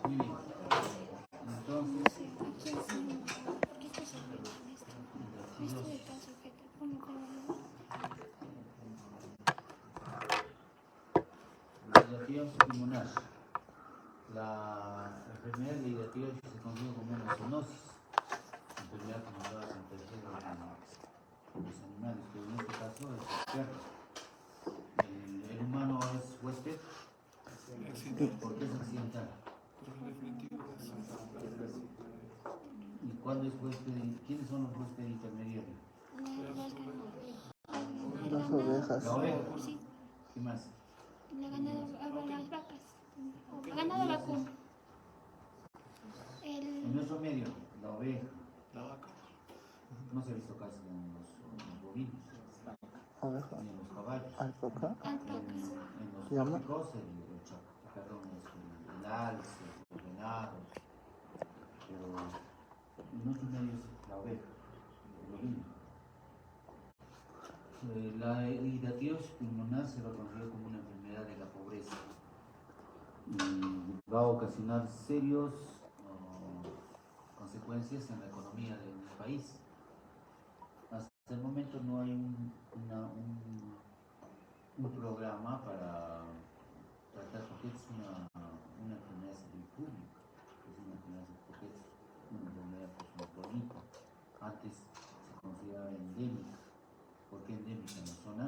Muy bien. Entonces, desafíos pulmonares. La enfermedad de hidatidosis se conoce como una zoonosis, enfermedad causada en terceros en los animales, pero en este caso es el perro. El humano es huésped, porque es accidental. ¿Y cuándo es huésped? ¿Quiénes son los huéspedes intermediarios? Las ovejas. La oveja. ¿Qué más? Las vacas. Ganado vacuno. En nuestro medio, la oveja. La vaca. No se ha visto casi en los bovinos. Oveja. Ni en los caballos. Alpaca. En los Llama. trópicos, el alce, los venados. Pero en nuestro medio es la oveja, el bovino. La hidatidosis pulmonar se lo considera como una enfermedad de la pobreza y va a ocasionar serios consecuencias en la economía del país. Hasta el momento no hay un programa para tratar, porque es una enfermedad de salud pública, es una enfermedad porque es una enfermedad cosmopolita. Antes se consideraba endémica. ¿Por qué endémica? En la zona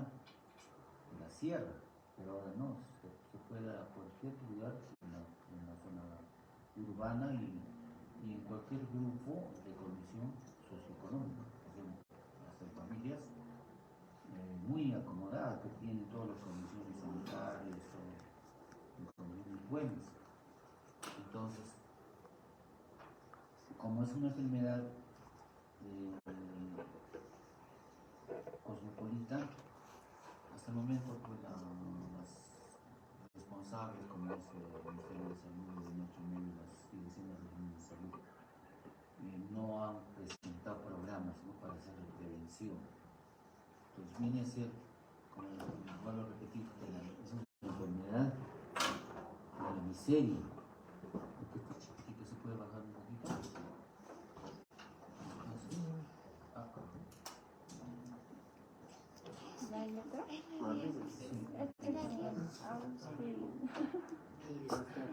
de la sierra, pero ahora no, se puede a cualquier lugar en la zona urbana y en cualquier grupo de condición socioeconómica. Hasta familias muy acomodadas que tienen todas las condiciones sanitarias, condiciones buenas. Entonces, como es una enfermedad cosmopolita, hasta el momento pues las responsables como es el Ministerio de Salud de nuestro medio, las direcciones de salud, no han presentado programas, ¿no?, para hacer prevención. Entonces viene a ser, como vuelvo a repetir, es una enfermedad de la miseria. Porque este chiquitito se puede bajar un poquito.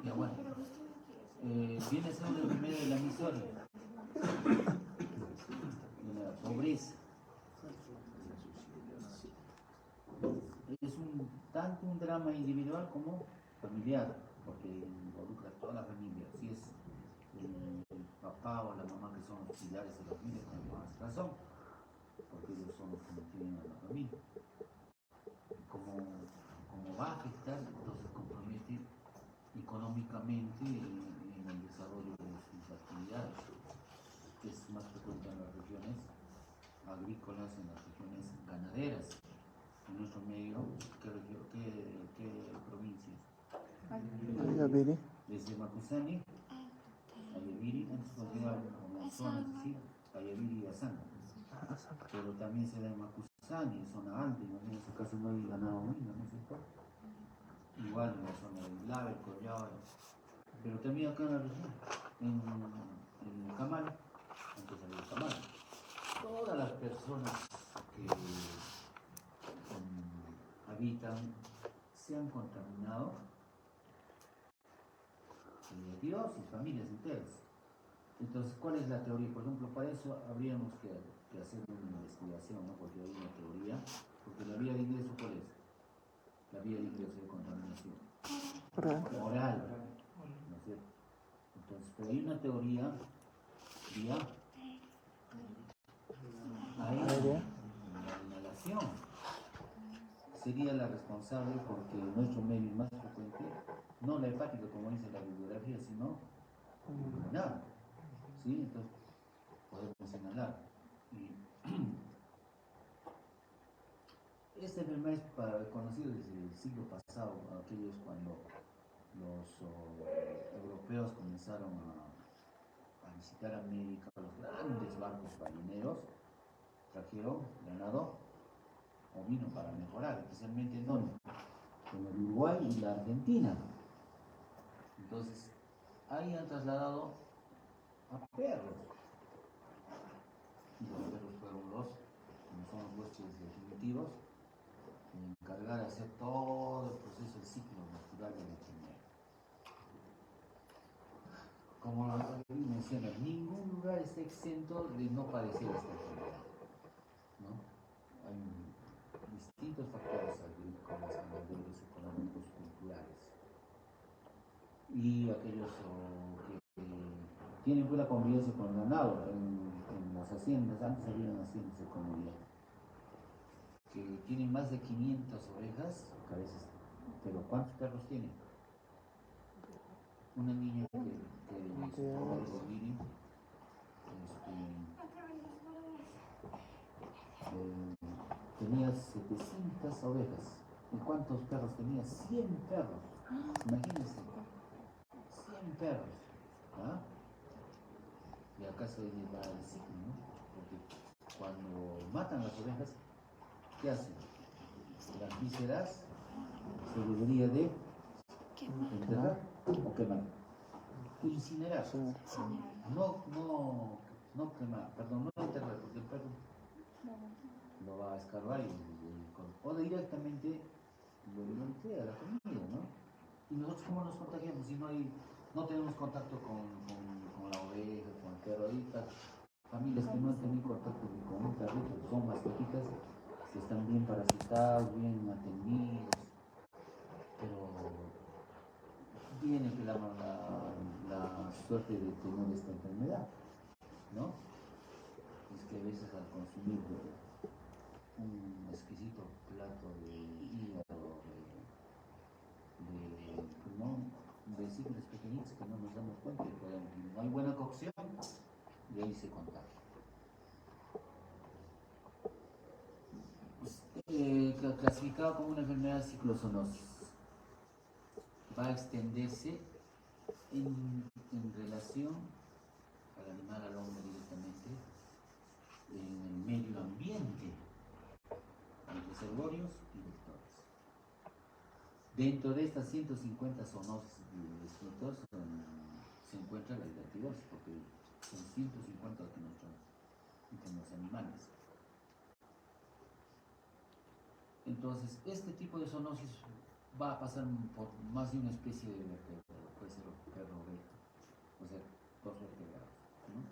Ya, bueno. Viene a ser una enfermedad de la miseria, de la pobreza. Es tanto un drama individual como familiar, porque involucra a toda la familia. Si es el papá o la mamá que son los pilares de la familia, con más razón, porque ellos son los que mantienen a la familia. Como va a afectar, entonces compromete económicamente en el desarrollo de sus actividades, que es más frecuente en las regiones agrícolas, en las regiones ganaderas. En nuestro medio, ¿qué provincias? Ayaviri. Desde Macusani, Ayaviri, antes considerado como zonas así, Ayaviri y Asanga. Pero también se da en Macusani, zona alta, en este caso no hay ganado ovino, ¿no es cierto? Igual en la zona del Lave, el Collao, pero también acá en la región, en el Camal, antes había el Camal. Todas las personas que habitan se han contaminado de Dios y familias enteras. Entonces, ¿cuál es la teoría? Por ejemplo, para eso habríamos que hacer una investigación, ¿no? Porque hay una teoría, porque la vía de ingreso, ¿cuál es? La vía de ingreso de contaminación oral, ¿no es cierto? Entonces, pero hay una teoría vía aérea, la inhalación sería la responsable, porque nuestro medio más frecuente, no la hepática como dice la bibliografía, sino pulmonar, ¿sí? Entonces podemos inhalar. Esta enfermedad es conocida desde el siglo pasado, aquellos cuando los europeos comenzaron a visitar América, los grandes barcos balleneros trajeron ganado ovino para mejorar, especialmente en el Uruguay y la Argentina. Entonces, ahí han trasladado a perros. Y los perros fueron como son los huéspedes definitivos, encargar de hacer todo el proceso del ciclo natural de la enfermedad. Como menciona, ningún lugar está exento de no padecer esta enfermedad, ¿no? Hay distintos factores agrícolas, ganaderos, económicos, culturales. Y aquellos que tienen buena convivencia con el ganado en las haciendas, antes había haciendas de comunidad, que tienen más de 500 ovejas, pero ¿cuántos perros tienen? Una niña que tenía 700 ovejas. ¿Y cuántos perros tenía? 100 perros. Imagínense, 100 perros. ¿Ah? Y acá se va a decir, ¿no? Porque cuando matan las ovejas, ¿qué hacen? Las vísceras se debería de enterrar o quemar. Incinerar. No quemar, perdón, no enterrar, porque el perro lo va a escarbar o directamente lo entrega a la comida, ¿no? Y nosotros, ¿cómo nos contagiamos si no tenemos contacto con la oveja, con el perro? Ahorita familias que no han tenido contacto con un perrito, que son mascotitas, que están bien parasitados, bien atendidos, pero viene la suerte de tener esta enfermedad, ¿no? Es que a veces al consumir un exquisito plato de hígado, de signos pequeñitos que no nos damos cuenta, no hay buena cocción, y ahí se contagia. Clasificado como una enfermedad de ciclozoonosis, va a extenderse en relación al animal, al hombre directamente, en el medio ambiente, en reservorios y vectores. Dentro de estas 150 zoonosis descritos se encuentra la hidratidosis, porque son 150 entre los animales. Entonces, este tipo de zoonosis va a pasar por más de una especie de vertebrado, puede ser perro o oveja, o sea, dos vertebrados, ¿no?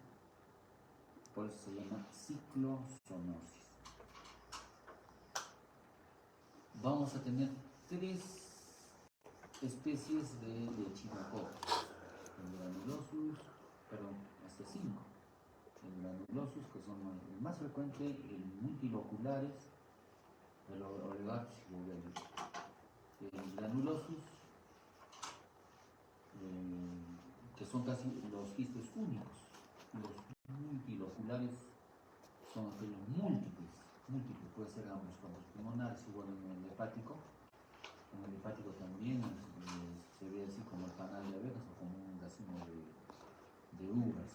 Por eso se llama ciclozoonosis. Vamos a tener 3 especies de Echinococcus, el granulosus, hasta 5. El granulosus, que son el más frecuente, el multiloculares, el oligarchus y el granulosus, que son casi los quistes únicos. Los multiloculares son aquellos múltiples, puede ser ambos campos pulmonares, igual en el hepático. En el hepático también se ve así como el panal de abejas o como un racimo de uvas.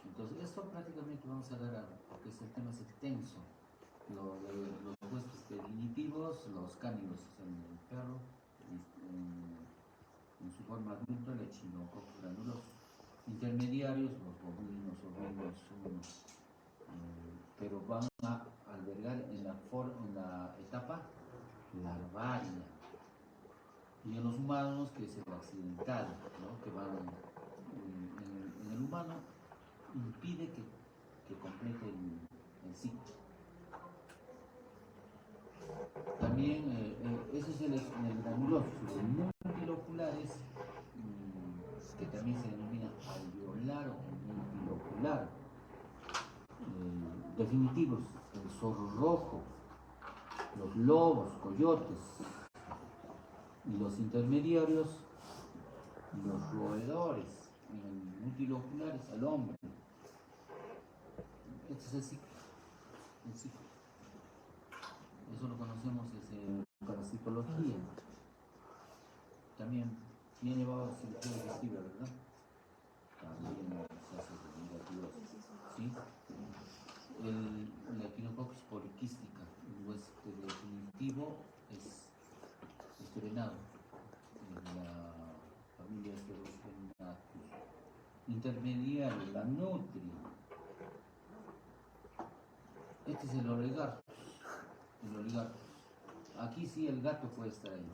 Entonces, esto prácticamente vamos a dar, porque el tema es extenso. Los huéspedes definitivos, los cánidos en el perro, en su forma adulta, el Echinococcus granulosus. Intermediarios, los bovinos, ovinos, pero van a albergar en la etapa larvaria. Y en los humanos, que es el accidental, ¿no? Que van en el humano, impide que complete el ciclo. También, ese es el granuloso. Los multiloculares, que también se denomina alveolar o multilocular. Definitivos, el zorro rojo, los lobos, coyotes, y los intermediarios, los roedores, multiloculares, al hombre. Este es el ciclo. Eso lo conocemos desde parasitología. También bien llevado a cirugía digestiva, ¿verdad? También se hace hidratidosis, ¿sí? La Echinococcus poliquística, el huésped definitivo es venado. La intermediario, la nutria. Este es el oligarco. El oligarco. Aquí sí el gato puede estar ahí,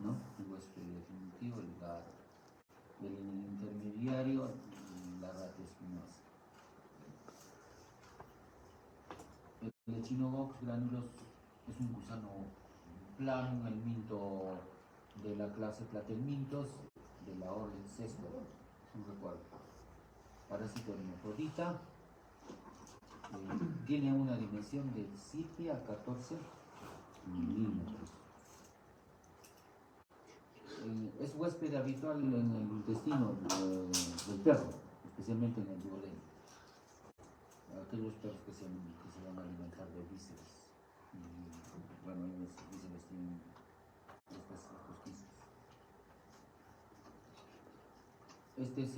¿no? El huésped definitivo, el gato. El intermediario, la rata espinosa. El Echinococcus granulus es un gusano plano, un helminto de la clase Platelmintos, de la orden sexta, un recuerdo. Parásito hermafrodita, tiene una dimensión de 7 a 14 milímetros. Es huésped habitual en el intestino del perro, especialmente en el duodeno. Aquellos perros que se van a alimentar de vísceras. Y, bueno, ellos vísceras tienen estas cosquillas. Esta es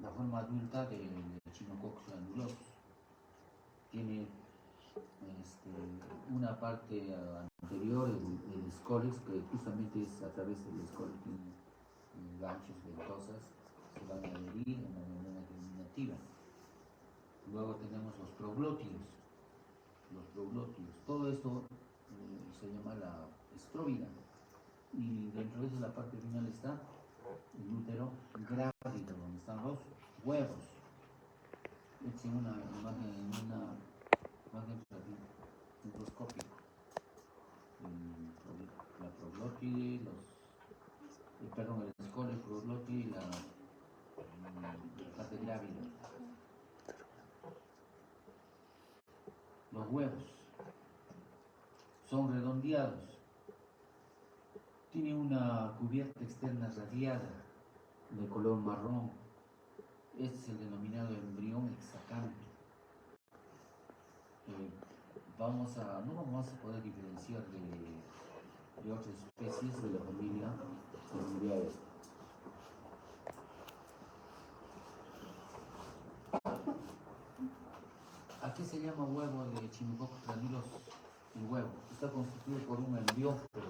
la forma adulta del Echinococcus granulosus. Tiene una parte anterior, el escolex, que justamente es a través del escolex, tiene ganchos ventosas, se van a adherir en la membrana germinativa. Luego tenemos los proglótidos. Todo esto se llama la estróbila. Y dentro de eso, la parte final está el útero grávido, donde están los huevos. Es una imagen microscópica. La proglótide, el escolex, el proglótide y la parte grávida. Los huevos son redondeados. Tiene una cubierta externa radiada de color marrón. Este es el denominado embrión hexacanto. No vamos a poder diferenciar de otras especies de la familia Embriae. ¿A qué se llama huevo de Echinococcus granulosus? El huevo está constituido por un embriófero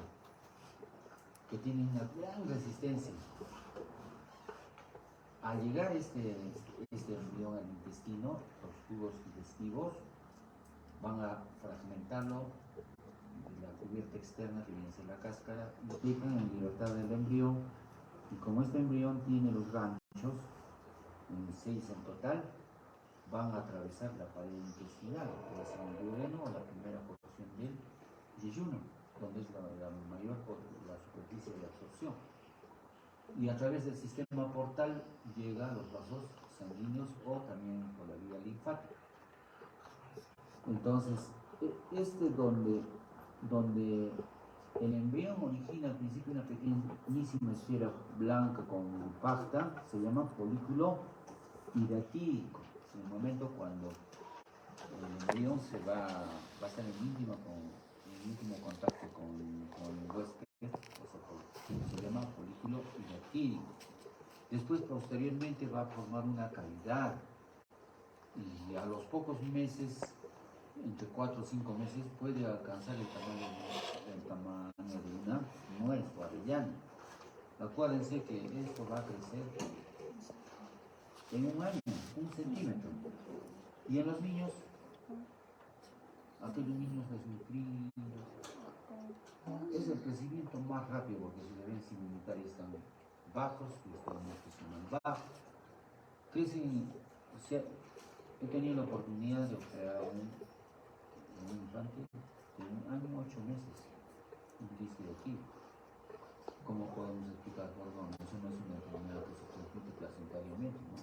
que tiene una gran resistencia. Al llegar este embrión al intestino, los tubos digestivos van a fragmentarlo de la cubierta externa que viene a ser la cáscara y dejan en libertad del embrión. Y como este embrión tiene los ganchos, 6 en total, van a atravesar la pared intestinal, puede ser el duodeno o la primera porción del yeyuno, donde es la mayor la superficie de absorción. Y a través del sistema portal llega a los vasos sanguíneos o también por la vía linfática. Entonces, donde el embrión origina al principio una pequeñísima esfera blanca con pasta, se llama folículo hidatídico. En el momento cuando el embrión va a estar en íntimo contacto con el huésped, se llama folículo hidatídico. Después, posteriormente, va a formar una cavidad y a los pocos meses, entre 4 o 5 meses, puede alcanzar el tamaño de una nuez o avellana. Acuérdense que esto va a crecer en un año, 1 centímetro. Y en los niños, aquellos niños desnutridos, es el crecimiento más rápido porque sus niveles inmunitarios están bajos, los están bajos. Crecen, he tenido la oportunidad de operar a un infante de 1 año, 8 meses, un disquiotipo. ¿Cómo podemos explicar por dónde? Eso no es una enfermedad que se transmite placentariamente, ¿no?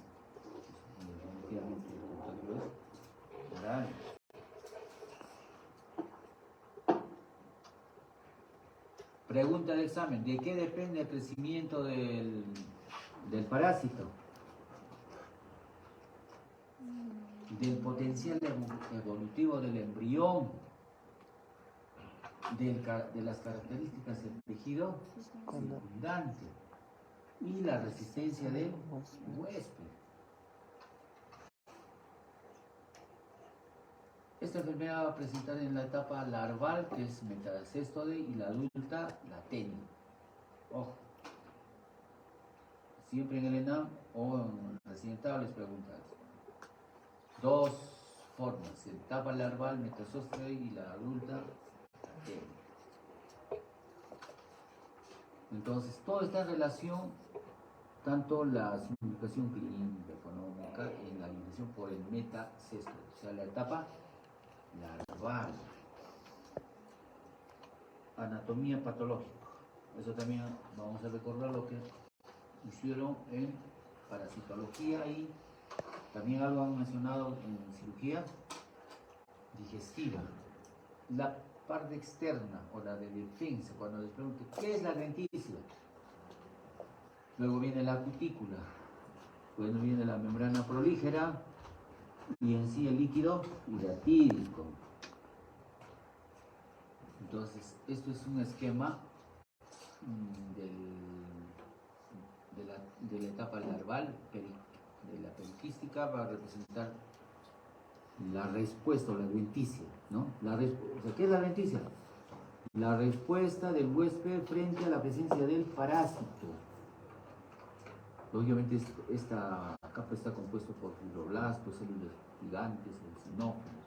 Definitivamente el contagio es oral. Pregunta de examen: ¿de qué depende el crecimiento del parásito? Del potencial evolutivo del embrión, de las características del tejido circundante y la resistencia del huésped. Esta enfermedad va a presentar en la etapa larval, que es metacéstode, y la adulta, la tenia. Ojo, siempre en el ENAM o en recién les preguntas. Dos formas, etapa larval, metasóstero y la adulta. Entonces, todo está en relación, tanto la significación clínica, económica, en la alimentación por el metasóstero, o sea, la etapa larval. Anatomía patológica. Eso también vamos a recordar lo que hicieron en parasitología y también algo han mencionado en cirugía digestiva. La parte externa o la de defensa, cuando les pregunto, ¿qué es la adventicia? Luego viene la cutícula, luego viene la membrana prolígera y en sí el líquido hidratídico. Entonces, esto es un esquema de la etapa larval de la periquística para representar la respuesta o la adventicia, ¿no? O sea, ¿qué es la adventicia? La respuesta del huésped frente a la presencia del parásito. Obviamente esta capa está compuesta por fibroblastos, células gigantes, eosinófilos.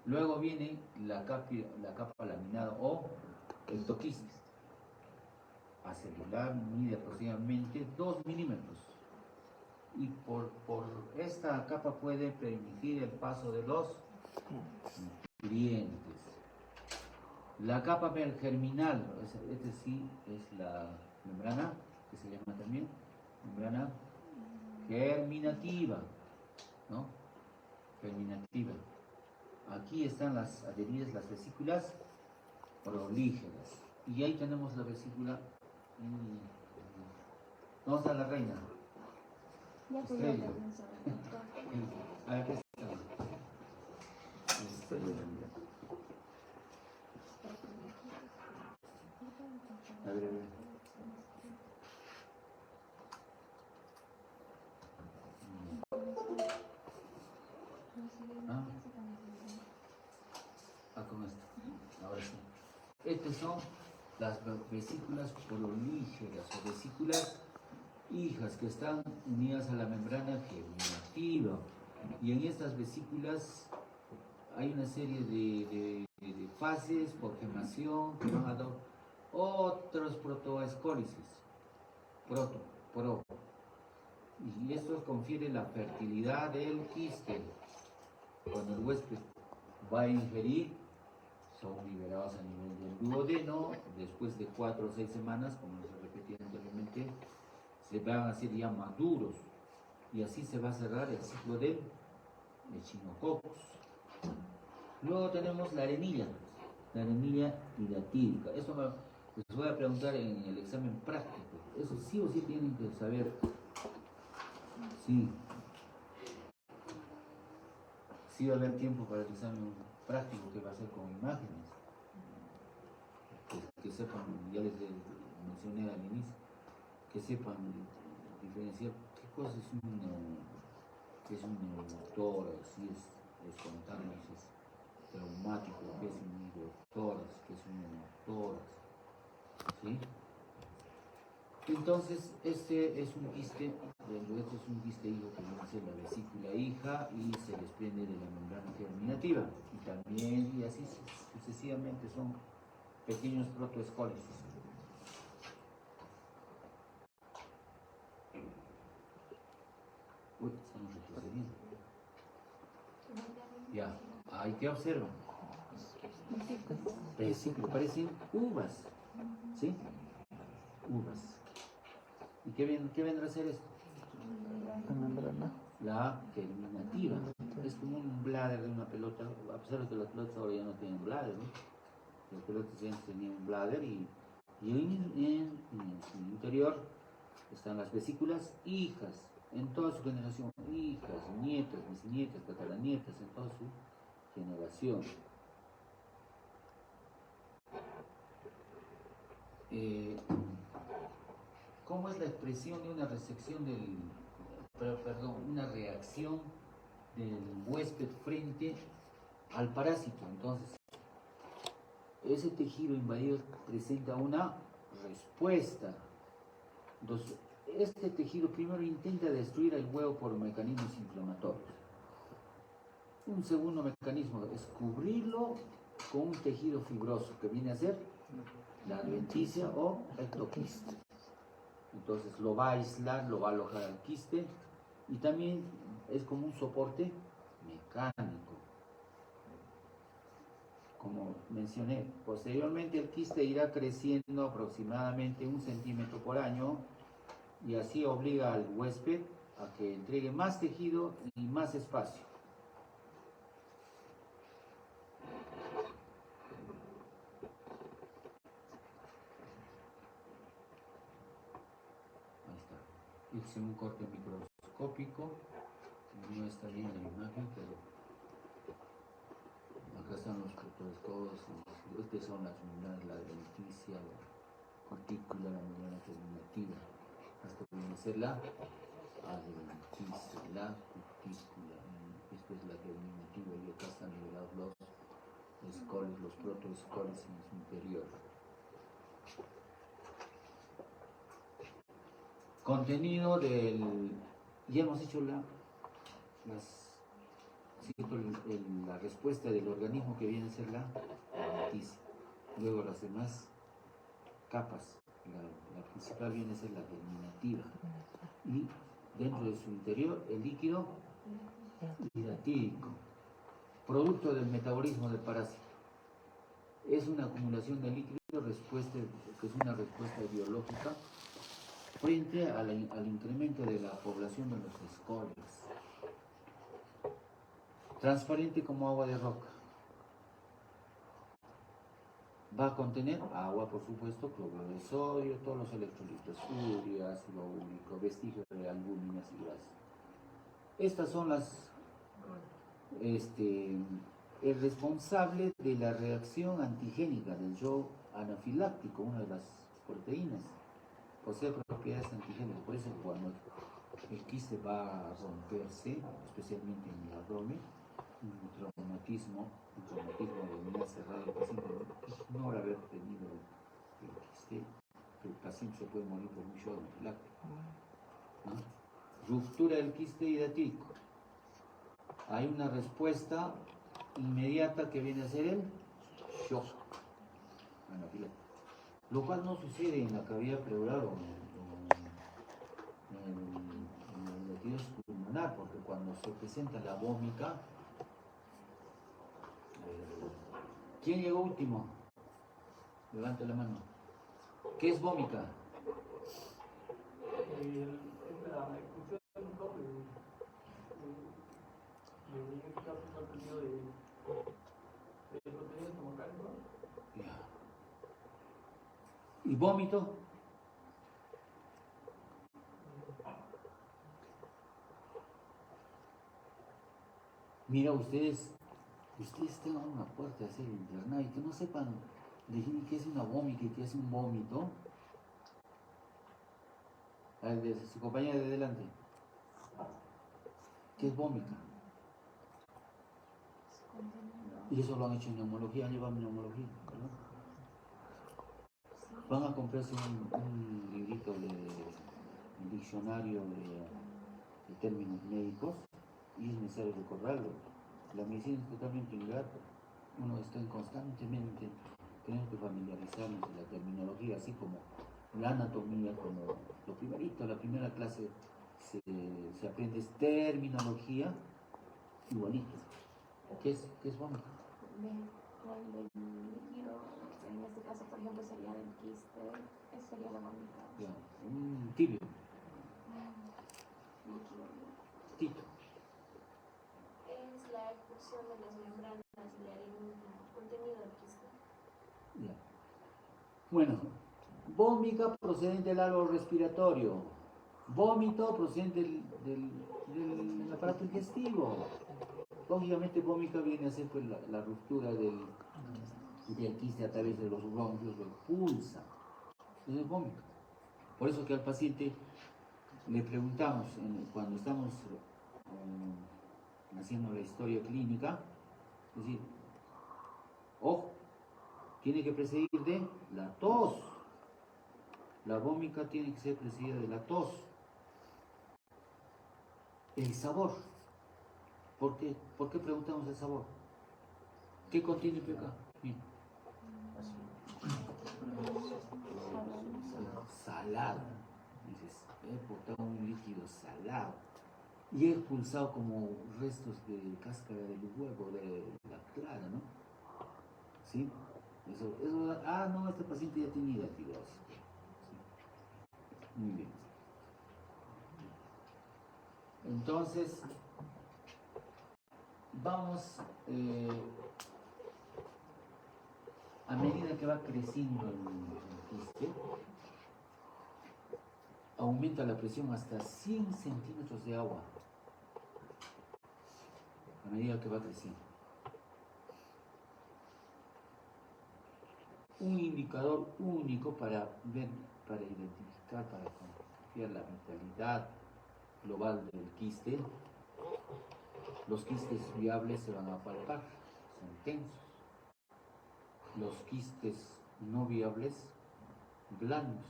Luego viene la capa laminada o ectoquistis. Acelular mide aproximadamente 2 milímetros. Y por esta capa puede permitir el paso de los nutrientes. La capa germinal, este sí es la membrana, que se llama también membrana germinativa, ¿no? Germinativa. Aquí están las adheridas, las vesículas prolígeras. Y ahí tenemos la vesícula. ¿Dónde está la reina? Ya fui yo Estrella. también sobre el doctor. A ver, ¿qué está? Estrella. A ver, a ver. Con esto. Ahora sí. Estas son las vesículas prolígeras o vesículas hijas que están unidas a la membrana germinativa. Y en estas vesículas hay una serie de fases por gemación que van a dar otros protoescólices. Pro. Y esto confiere la fertilidad del quiste. Cuando el huésped va a ingerir, son liberados a nivel del duodeno. Después de 4 o 6 semanas, como les repetí anteriormente, se van a hacer ya maduros. Y así se va a cerrar el ciclo del echinococcus. Luego tenemos la arenilla hidratídica. Esto les voy a preguntar en el examen práctico. Eso sí o sí tienen que saber. Sí va a haber tiempo para el examen práctico que va a ser con imágenes. Que sepan, ya les mencioné al inicio, que sepan diferenciar qué cosa es un neuromotor, si es espontáneo, si es traumático, qué es un neurotórax, qué es un neurotórax, ¿sí? Entonces, este es un quiste, este es un quiste hijo que viene a ser la vesícula hija y se desprende de la membrana germinativa. Y también, y así sucesivamente, son pequeños protoescólices. Uy, estamos retrocediendo. Ya, ahí que observan. Vesícula, parecen uvas, ¿sí? Uvas. ¿Y qué vendrá a ser esto? La membrana. La germinativa. Es como un bladder de una pelota, a pesar de que las pelotas ahora ya no tienen bladder, ¿no? Las pelotas ya tenían un bladder y en su interior están las vesículas hijas, en toda su generación, hijas, nietas, bisnietas, tataranietas, en toda su generación. ¿Cómo es la expresión de una una reacción del huésped frente al parásito? Entonces, ese tejido invadido presenta una respuesta. Entonces, este tejido primero intenta destruir el huevo por mecanismos inflamatorios. Un segundo mecanismo es cubrirlo con un tejido fibroso que viene a ser la adventicia o ectoquiste. Entonces lo va a aislar, lo va a alojar al quiste y también es como un soporte mecánico. Como mencioné, posteriormente el quiste irá creciendo aproximadamente 1 centímetro por año y así obliga al huésped a que entregue más tejido y más espacio. Ahí está. Hice un corte microscópico. No está bien la imagen, pero acá están los protoscopios. Estas son las membranas, la adventicia, la cortícula, la membrana terminativa. Hasta viene a ser la adventicia, la cutícula. Esto es la terminativa y acá están liberados los escoles, los protoescoles en su interior. Contenido del... Ya hemos hecho la respuesta del organismo que viene a ser la adventicia. Luego las demás capas. La principal viene a ser la terminativa. Y dentro de su interior el líquido hidratídico, producto del metabolismo del parásito. Es una acumulación de líquido, que es una respuesta biológica frente al incremento de la población de los escoles. Transparente como agua de roca. Va a contener agua, por supuesto, cloruro de sodio, todos los electrolitos, urea, ácido úrico, vestigios de albúminas y grasas. Estas son el responsable de la reacción antigénica del shock anafiláctico, una de las proteínas. Posee propiedades antigénicas, por eso cuando el quiste va a romperse, especialmente en el abdomen, un traumatismo de unidad cerrada, el paciente ignora haber tenido el quiste, el paciente se puede morir por un shock anafiláctico, ¿no? Ruptura del quiste hidratídico. Hay una respuesta inmediata que viene a ser el shock anafiláctico, lo cual no sucede en la cavidad pleural o en el latidos pulmonar, porque cuando se presenta la vómica, ¿quién llegó último? Levante la mano. ¿Qué es vómica? La expulsión de contenido estomacal, ¿no? Ya. ¿Y vómito? Mira, ustedes tengan una puerta a ser internado y que no sepan definir qué es una vómica y qué es un vómito. Al de su compañera de delante. ¿Qué es vómica? Y eso lo han hecho en neumología, han llevado neumología, ¿no? Van a comprarse un librito un diccionario de términos médicos y es necesario recordarlo. La medicina es totalmente ingrata. Uno está constantemente teniendo que familiarizarnos de la terminología, así como la anatomía, como lo primerito, la primera clase se aprende es terminología, igualito. ¿Qué es vómito? Del líquido, en este caso, por ejemplo, sería del quiste, eso sería la vómita. Ya, un tibio, Líquido. tito. Es la expulsión de las membranas de algún contenido del quiste. Ya. Bueno, vómica procedente del árbol respiratorio, vómito procedente del aparato digestivo. Lógicamente, vómica viene a ser pues, la ruptura del quiste a través de los bronquios, lo expulsa. Eso es vómica. Por eso que al paciente le preguntamos, cuando estamos haciendo la historia clínica, es decir, ojo, tiene que precedir de la tos. La vómica tiene que ser precedida de la tos. El sabor. ¿Por qué preguntamos el sabor? ¿Qué contiene acá? Bien. Salado. Dices, he botado un líquido salado. Y he expulsado como restos de cáscara del huevo, de la clara, ¿no? ¿Sí? No, este paciente ya tiene hidatidosis. ¿Sí? Muy bien. Entonces, vamos, a medida que va creciendo el quiste, aumenta la presión hasta 100 centímetros de agua. A medida que va creciendo. Un indicador único para ver, para identificar, para confiar la vitalidad global del quiste. Los quistes viables se van a palpar, son tensos. Los quistes no viables, blandos.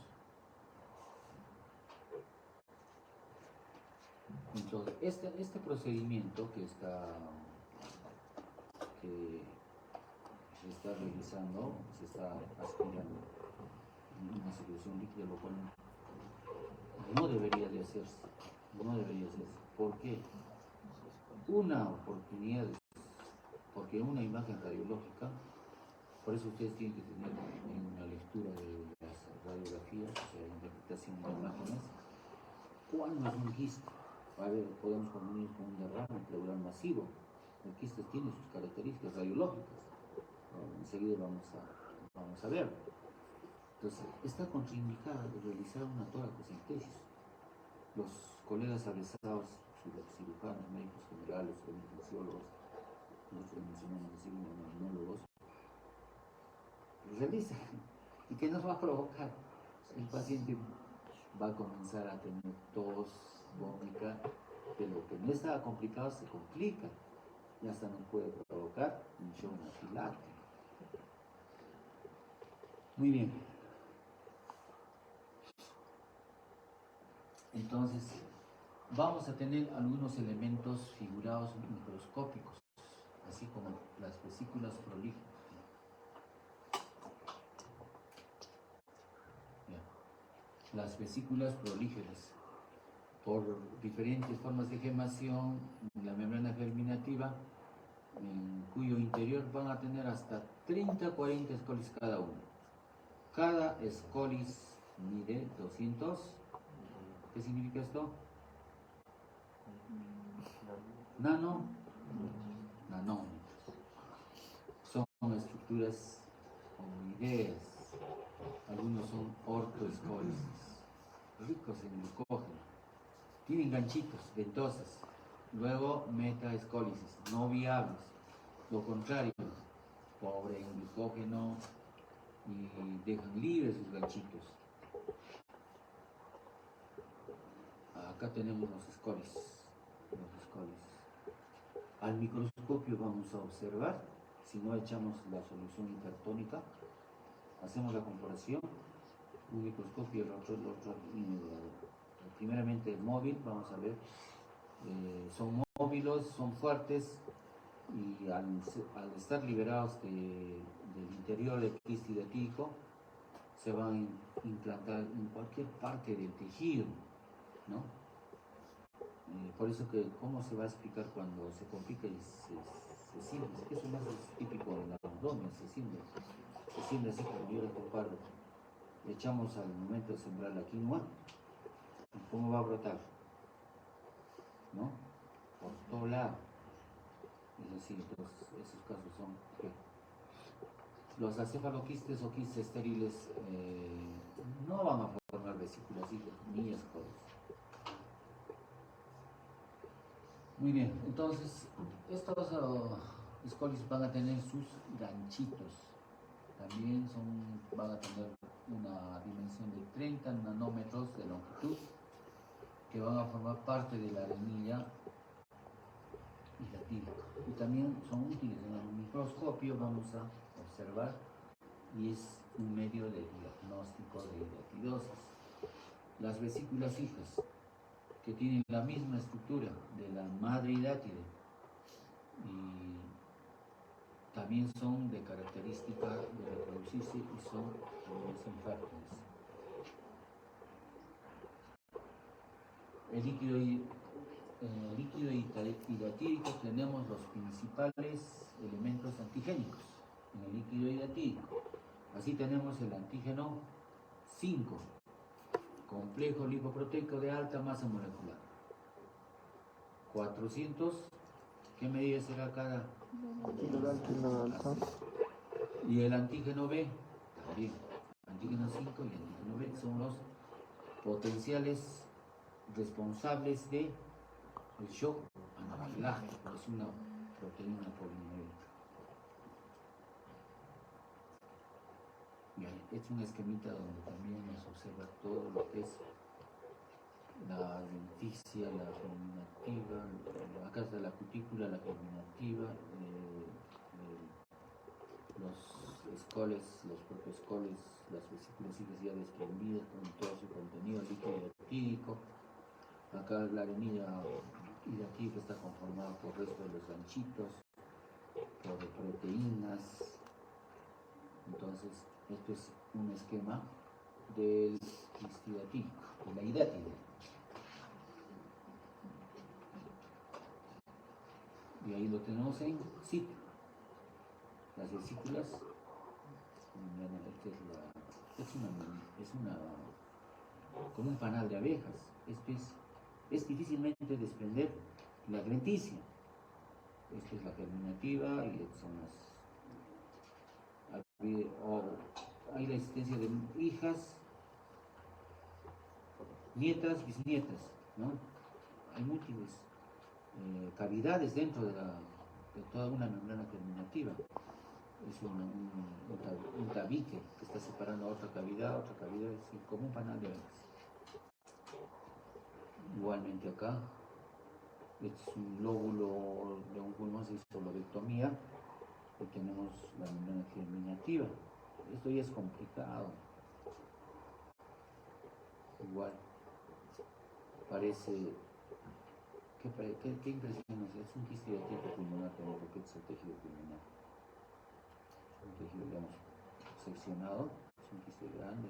Entonces, este procedimiento que se está realizando, se está aspirando en una solución líquida, lo cual no debería de hacerse. No debería hacerse. ¿Por qué? Una oportunidad, porque una imagen radiológica, por eso ustedes tienen que tener en la lectura de las radiografías, o sea, interpretación de imágenes, ¿cuándo es un quiste? A ver, podemos confundir con un derrame pleural masivo. El quiste tiene sus características radiológicas. Enseguida vamos a ver. Entonces, está contraindicada de realizar una toracocentesis. Los colegas avesados, cirujanos, médicos generales, anestesiólogos, nosotros mencionamos así, neumólogos, realizan. ¿Y qué nos va a provocar? El paciente va a comenzar a tener tos, vómica, de lo que no estaba complicado se complica y hasta nos puede provocar un shock anafiláctico. Muy bien. Entonces, vamos a tener algunos elementos figurados microscópicos, así como las vesículas prolijas. Las vesículas prolígeras, por diferentes formas de gemación, la membrana germinativa, en cuyo interior van a tener hasta 30-40 escolis cada uno. Cada escolis mide 200. ¿Qué significa esto? Nanómetros. Son estructuras ovoideas. Algunos son ortoescólices, ricos en glucógeno. Tienen ganchitos, ventosas. Luego metaescólisis, no viables. Lo contrario, pobre en glucógeno y dejan libres sus ganchitos. Acá tenemos los escolis. Al microscopio vamos a observar, si no echamos la solución hipertónica, hacemos la comparación, un microscopio y el otro, primeramente el móvil, vamos a ver, son móviles, son fuertes y al estar liberados del interior del quiste hidatídico, se van a implantar en cualquier parte del tejido, ¿no? Por eso que, ¿cómo se va a explicar cuando se complica y se siente? Eso más es típico del abdomen, se siente así como yo lo comparo. Le echamos al momento de sembrar la quinoa, ¿cómo va a brotar? ¿No? Por todo lado. Es decir, entonces, esos casos son los acefaloquistes o quistes estériles no van a formar vesículas ni escolis. Muy bien, entonces estos escolis van a tener sus ganchitos. También van a tener una dimensión de 30 nanómetros de longitud que van a formar parte de la arenilla hidatídica. Y también son útiles en el microscopio, vamos a observar, y es un medio de diagnóstico de hidatidosis. Las vesículas hijas, que tienen la misma estructura de la madre hidátide y también son de característica de reproducirse y son infértiles. En el líquido hidatídico tenemos los principales elementos antigénicos en el líquido hidatídico. Así tenemos el antígeno 5, complejo lipoproteico de alta masa molecular. 400, ¿qué medida será cada? Kilodalton. Y el antígeno B, también. Antígeno 5 y antígeno B son los potenciales responsables de el shock anafiláctico, es una proteína polimeríca. Bien, es un esquemita donde también nos observa todo lo que es la adventicia, la germinativa, acá está la cutícula, la germinativa, los escoles, los propios escoles, las vesículas hijas ya desprendidas con todo su contenido líquido hidatídico. Acá la arenilla hidatídica está conformada por resto de los ganchitos, por proteínas. Entonces, esto es un esquema del hidatídico, de la hidátide. Y ahí lo tenemos en ciclo. Las vesículas, es una como un panal de abejas. Es difícilmente desprender la adventicia. Esta es la germinativa y son hay la existencia de hijas, nietas, bisnietas, ¿no? Hay múltiples cavidades dentro de toda una membrana germinativa. Es un tabique que está separando otra cavidad, es como un panal de abejas. Igualmente acá, este es un lóbulo de un pulmón, se hizo lobectomía y tenemos la membrana germinativa. Esto ya es complicado. Igual, parece. ¿Qué impresión es? Es un quiste hidatídico pulmonar, como porque es el tejido pulmonar. Un tejido, digamos, seccionado, es un quiste grande,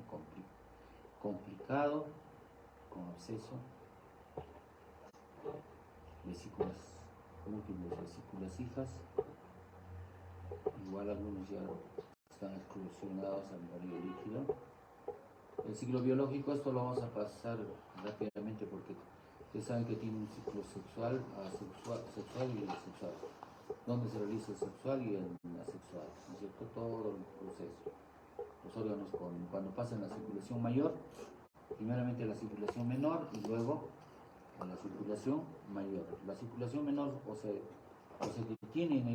complicado, con absceso, vesículas, múltiples vesículas hijas, igual algunos ya están exclusionados al morir líquido. El ciclo biológico, esto lo vamos a pasar rápidamente porque ustedes saben que tiene un ciclo sexual y asexual, donde se realiza el sexual y el asexual, ¿no es cierto? Todo el proceso. Los órganos cuando pasan la circulación mayor, primeramente la circulación menor y luego la circulación mayor. La circulación menor o se detiene en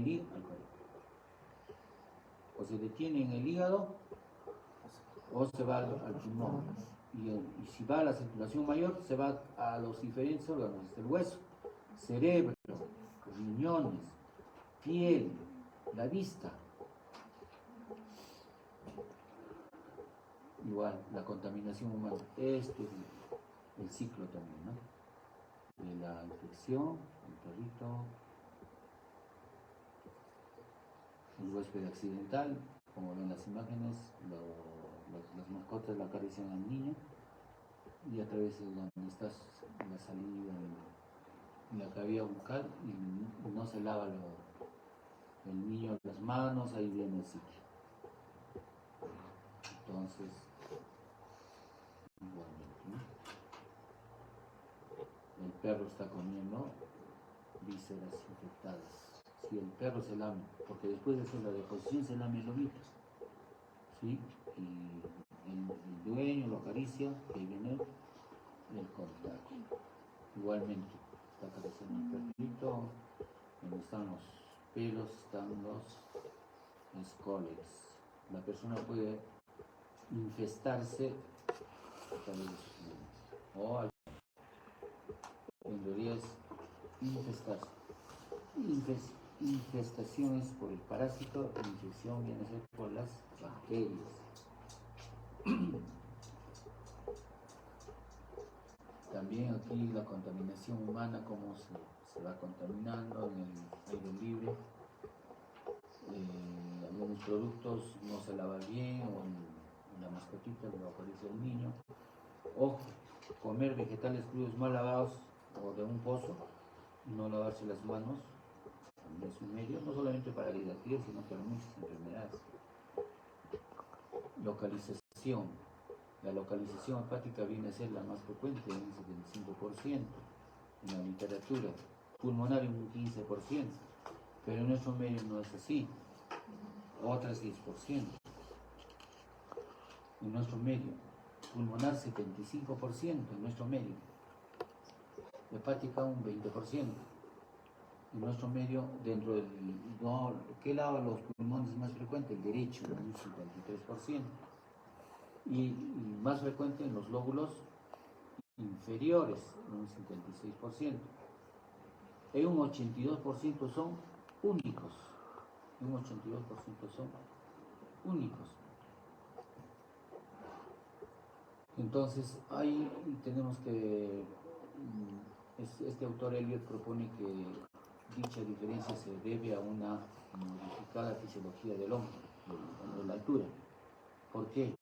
el hígado o se va al pulmón. Y si va a la circulación mayor, se va a los diferentes órganos, el hueso, cerebro, riñones, piel, la vista. Igual, la contaminación humana. Este es el ciclo también, ¿no? De la infección, el perrito, el huésped accidental, como ven las imágenes, las mascotas la acarician al niño y a través de donde está la salida en la cavidad bucal y no se lava el niño las manos, ahí viene el ciclo. Entonces, igualmente, ¿no? El perro está comiendo vísceras infectadas. Si el perro se lame, porque después de hacer la deposición se lame el lomito, ¿sí? Y el dueño lo acaricia, que viene el contagio. Igualmente, está acariciando el perrito, donde están los pelos, están los escólex. La persona puede infestarse a través de sus manos, o en realidad es infestarse. Infestaciones por el parásito, infección viene a ser por las bacterias. también aquí la contaminación humana, cómo se va contaminando en el aire libre. Algunos productos no se lavan bien, o en la mascotita le aparece el niño. Ojo, comer vegetales crudos mal lavados o de un pozo, no lavarse las manos, también es un medio, no solamente para la piel, sino para muchas enfermedades. Localización. La localización hepática viene a ser la más frecuente, en un 75% en la literatura, pulmonar en un 15%, pero en nuestro medio no es así, otras 10%. En nuestro medio, pulmonar 75% en nuestro medio, hepática un 20%. En nuestro medio, dentro del... No, ¿qué lado de los pulmones es más frecuente? El derecho, un 53%. Y más frecuente en los lóbulos inferiores, un 56%. En un 82% son únicos. Un 82% son únicos. Entonces, ahí tenemos que... Este autor Elliot propone que dicha diferencia se debe a una modificada fisiología del hombre, de la altura. ¿Por qué?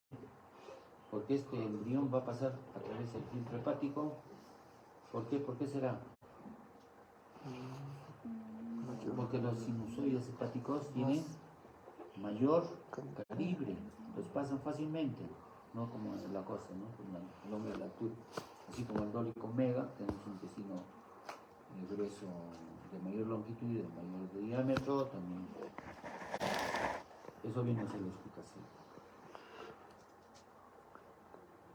Porque este embrión va a pasar a través del filtro hepático. ¿Por qué? ¿Por qué será? Porque los sinusoides hepáticos tienen mayor calibre, los pasan fácilmente, no como la cosa, ¿no? Como el hombre de la altura. Así como el dólico omega, tenemos un intestino grueso de mayor longitud y de mayor diámetro, también. Eso viene a ser la explicación.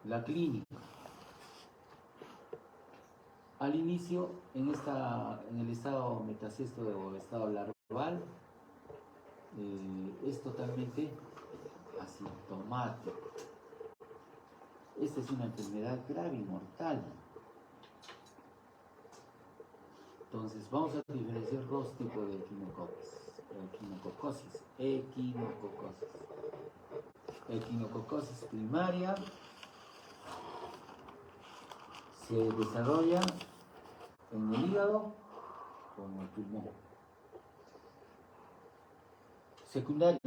La clínica. Al inicio, en el estado metacesto o estado larval, es totalmente asintomático. Esta es una enfermedad grave y mortal. Entonces, vamos a diferenciar dos tipos de equinococosis. Equinococosis primaria se desarrolla en el hígado o en el pulmón. Secundaria,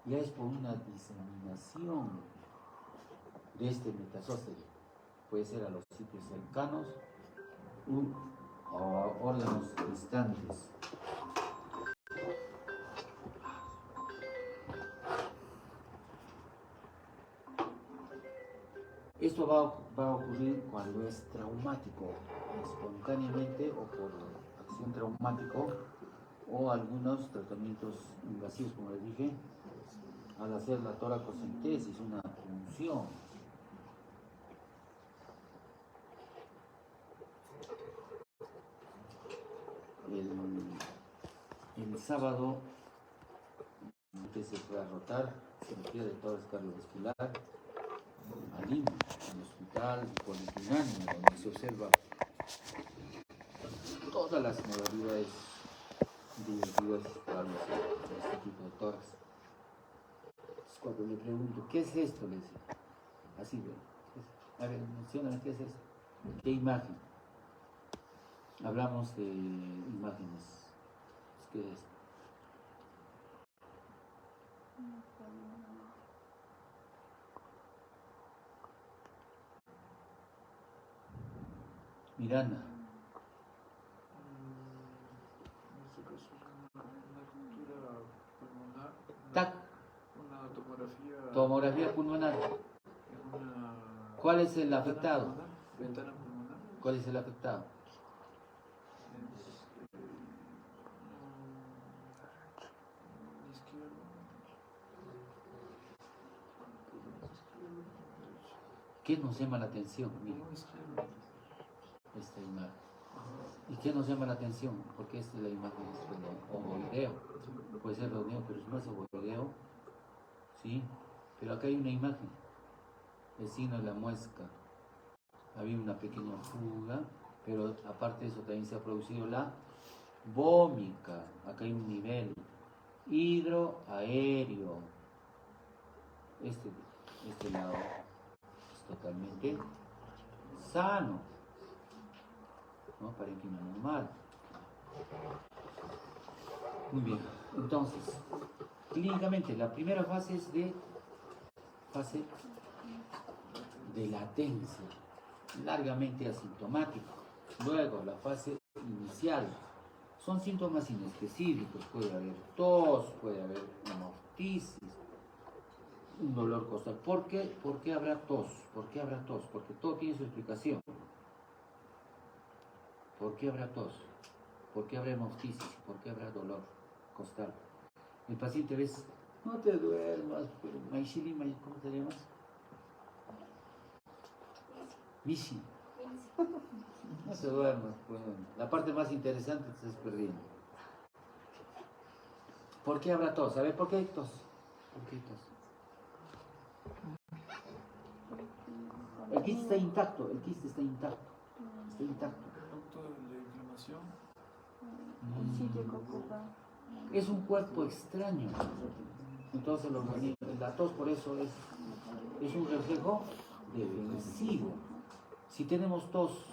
ya es por una diseminación de este metazóstero. Puede ser a los sitios cercanos o órganos distantes. Esto va a ocurrir cuando es traumático, espontáneamente o por acción traumático, o algunos tratamientos invasivos, como les dije, al hacer la toracocentesis, una punción. El sábado que se fue a rotar cirugía de tórax cardiovascular a Lima, al hospital Politinania, donde se observa todas las modalidades divertidas para este tipo de tórax. Entonces, cuando le pregunto, ¿qué es esto? Le dice, así, a ver, mencióname, ¿qué es esto? ¿Qué imagen? Hablamos de imágenes. ¿Qué es? Miranda. En este caso es una ruptura pulmonar. TAC. Una tomografía. Tomografía pulmonar. ¿Cuál es el afectado? Ventana pulmonar. ¿Cuál es el afectado? ¿Qué nos llama la atención? Mira, esta imagen. ¿Y qué nos llama la atención? Porque esta es la imagen ovoideo. Puede ser rodeo, pero no es ovoideo. ¿Sí? Pero acá hay una imagen. El signo de la muesca. Había una pequeña fuga, pero aparte de eso también se ha producido la vómica. Acá hay un nivel hidroaéreo. Este lado es totalmente sano. ¿no? Parénquima normal. Muy bien, entonces, clínicamente la primera fase es fase de latencia, largamente asintomático. Luego, la fase inicial, son síntomas inespecíficos, puede haber tos, puede haber hemoptisis, un dolor costal. ¿Por qué habrá tos? ¿Por qué habrá tos? Porque todo tiene su explicación. ¿Por qué habrá tos? ¿Por qué habrá hemoptisis? ¿Por qué habrá dolor costal? El paciente ves, no te duermas, pero Maishili, ¿cómo te llamas? Mishi. No te duermas, pues. La parte más interesante te estás perdiendo. ¿Por qué habrá tos? A ver, ¿por qué hay tos? ¿Por qué hay tos? El quiste está intacto, el quiste está intacto. Está intacto. Producto de la inflamación. El sitio que ocupa. Es un cuerpo extraño. Entonces la tos por eso es un reflejo defensivo. Si tenemos tos,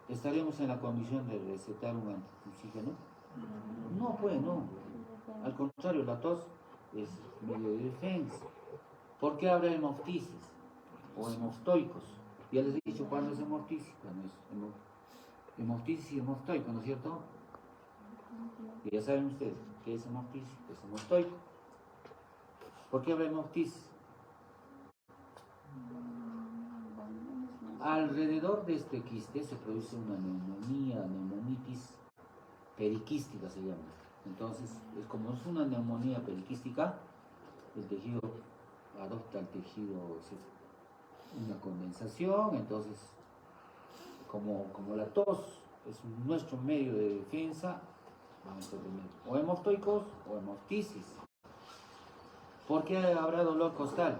¿estaríamos en la condición de recetar un antitusígeno? No, pues no. Al contrario, la tos es medio de defensa. ¿Por qué habrá hemoptisis o hemoptoicos? Ya les he dicho cuándo es hemoptisis, cuando es hemoptisis y hemoptoico, ¿no es cierto? Y ya saben ustedes qué es hemoptisis, qué es hemoptoico. ¿Por qué habrá hemoptisis? Alrededor de este quiste se produce una neumonía, neumonitis periquística se llama. Entonces, como es una neumonía periquística, el tejido adopta el tejido, una condensación. Entonces, como la tos es nuestro medio de defensa, vamos a tener o hemoptoicos o hemoptisis. ¿Por qué habrá dolor costal?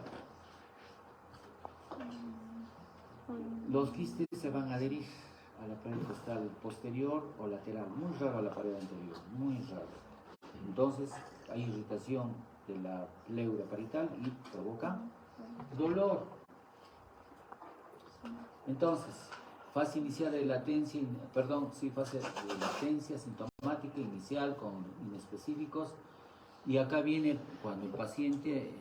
Los quistes se van a adherir a la pared costal posterior o lateral, muy raro a la pared anterior, muy raro. Entonces hay irritación de la pleura parietal y provoca dolor. Entonces, fase inicial de latencia, fase de latencia sintomática inicial con inespecíficos. Y acá viene cuando el paciente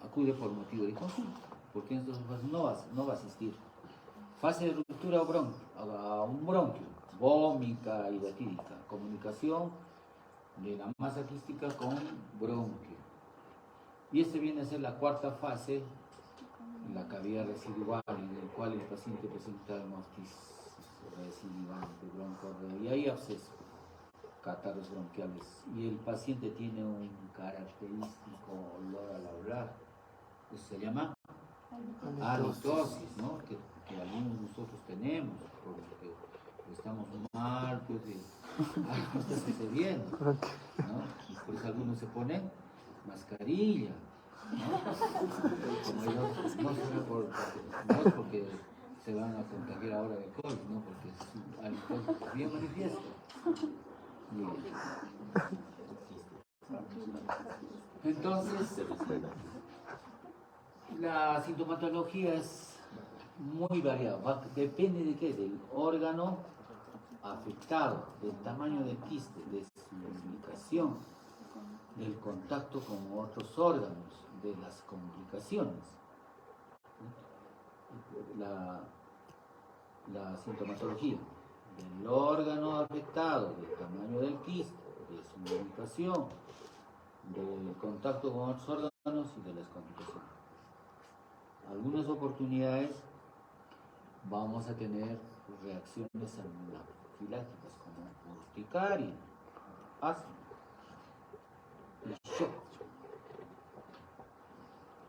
acude por motivo de consulta, porque en estas fases no va a asistir. Fase de ruptura a un bronquio, vómica y datídica, comunicación de la masa quística con bronquio. Y este viene a ser la cuarta fase, la cavidad residual, en el cual el paciente presenta hemoptisis residual de broncoarrea y hay absceso, catarros bronquiales, y el paciente tiene un característico olor al hablar. Eso se llama halitosis, ¿no? Que algunos de nosotros tenemos, porque estamos mal, pues algo está sucediendo, ¿no? Y por eso algunos se ponen mascarilla, ¿no? Como ellos, no es porque se van a contagiar ahora de COVID, ¿no? Porque es halitosis bien manifiesto. Entonces, la sintomatología es muy variada, depende de qué, del órgano afectado, del tamaño del quiste, de su ubicación, del contacto con otros órganos, de las complicaciones. La sintomatología del órgano afectado, del tamaño del quiste, de su ubicación, del contacto con otros órganos y de las complicaciones. Algunas oportunidades vamos a tener reacciones anafilácticas como urticaria, asma, el shock.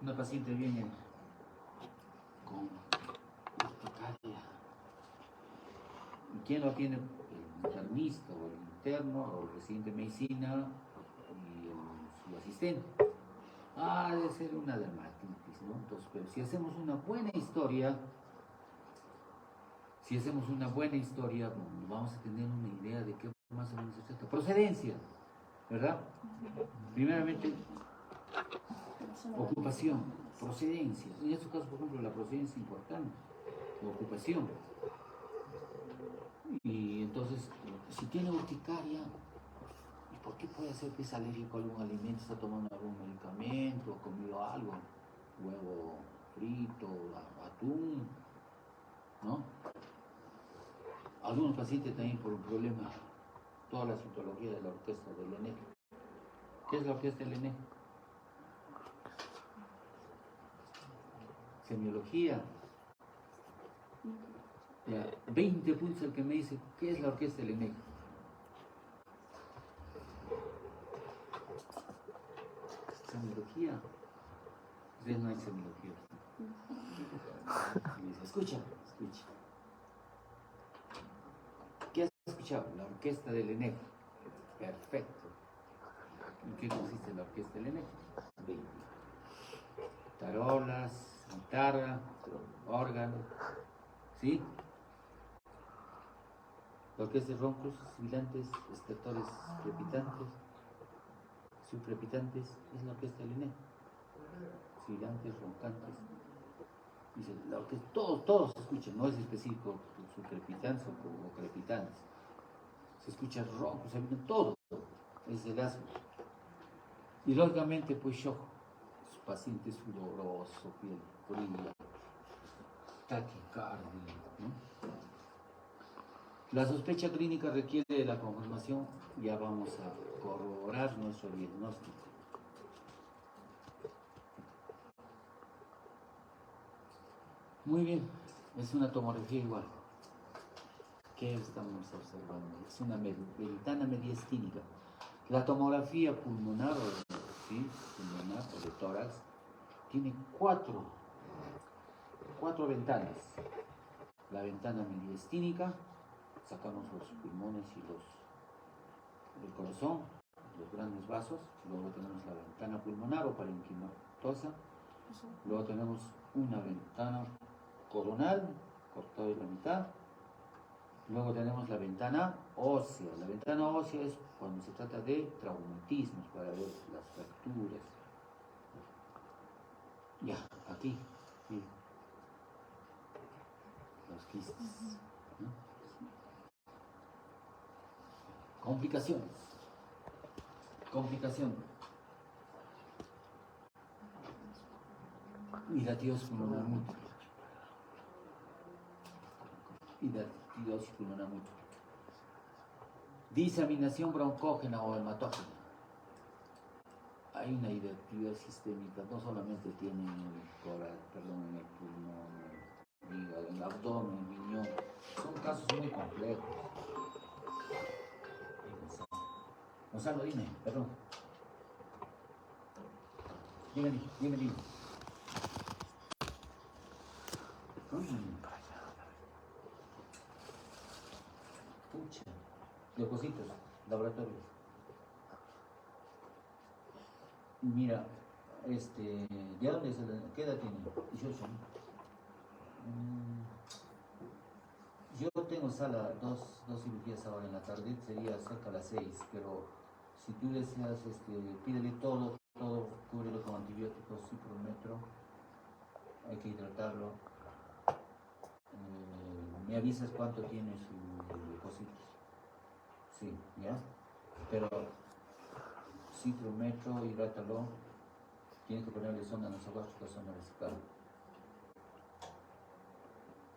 Una paciente viene con urticaria. ¿Y quién lo tiene? El internista o el interno o el residente de medicina y su asistente. Debe ser una dermatitis, ¿no? Entonces, pero si hacemos una buena historia, vamos a tener una idea de qué más o menos se trata. Procedencia, ¿verdad? Primeramente, ocupación. procedencias. En este caso, por ejemplo, la procedencia es importante, la ocupación. Y entonces, si tiene urticaria, ¿y por qué puede ser que es alérgico a algún alimento? ¿Está tomando algún medicamento? ¿Ha comido algo? Huevo frito, atún, ¿no? Algunos pacientes también por un problema, toda la citología de la orquesta del ENEG. ¿Qué es la orquesta del ENEG? Semiología. Ya, 20 puntos el que me dice, ¿qué es la orquesta del ENEG? Semiología. Ustedes no hay semiología. Y dice, escucha. ¿Qué has escuchado? La orquesta del ENEG. Perfecto. ¿En qué consiste la orquesta del ENEG? 20. Tarolas, guitarra, órgano, ¿sí? La orquesta de roncos, sibilantes, estertores crepitantes, subcrepitantes, es la orquesta del ENEG. Sibilantes, roncantes. Dice, la orquesta, todos se escuchan, no es específico subcrepitantes o crepitantes. Se escucha ronco, se escucha todo, es el asma. Y lógicamente, pues shock, su paciente es sudoroso, piel fría, taquicardia, ¿no? La sospecha clínica requiere de la confirmación, ya vamos a corroborar nuestro diagnóstico. Muy bien, es una tomografía igual. ¿Qué estamos observando? Es una ventana mediastínica. La tomografía pulmonar, ¿sí? Pulmonar o de tórax, tiene cuatro ventanas. La ventana mediastínica, sacamos los pulmones y el corazón, los grandes vasos. Luego tenemos la ventana pulmonar o parenquimatosa. Luego tenemos una ventana coronal, cortada de la mitad. Luego tenemos la ventana ósea. La ventana ósea es cuando se trata de traumatismos, para ver las fracturas. Ya, aquí, sí. Los quistes, ¿no? Complicaciones. Hidratidosis pulmonar múltiple. Disaminación broncógena o hematógena. Hay una hidratidosis sistémica, no solamente tiene en en el pulmón, en el hígado, en el abdomen, en el riñón. Son casos muy complejos. Gonzalo, dime, perdón. Dime. Pucha. Leucocitos, laboratorio. Mira, ¿de dónde es? ¿Qué edad tiene? 18, ¿no? Yo tengo sala, dos cirugías ahora en la tarde, sería cerca a las 6, pero si tú deseas, pídele todo, cúbrelo con antibióticos, ciprometro, hay que hidratarlo. Me avisas cuánto tiene su leucocitos. Sí, ¿ya? Pero ciprometro, hidrátalo, tienes que ponerle sonda nasogástrica, sonda vesical.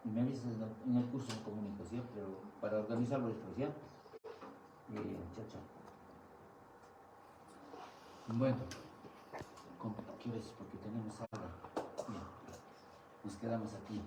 Y me avisas en el curso de comunicación, pero para organizarlo después, ¿ya? Chao. Bueno, ¿qué ves? Porque tenemos algo. Bien, nos quedamos aquí.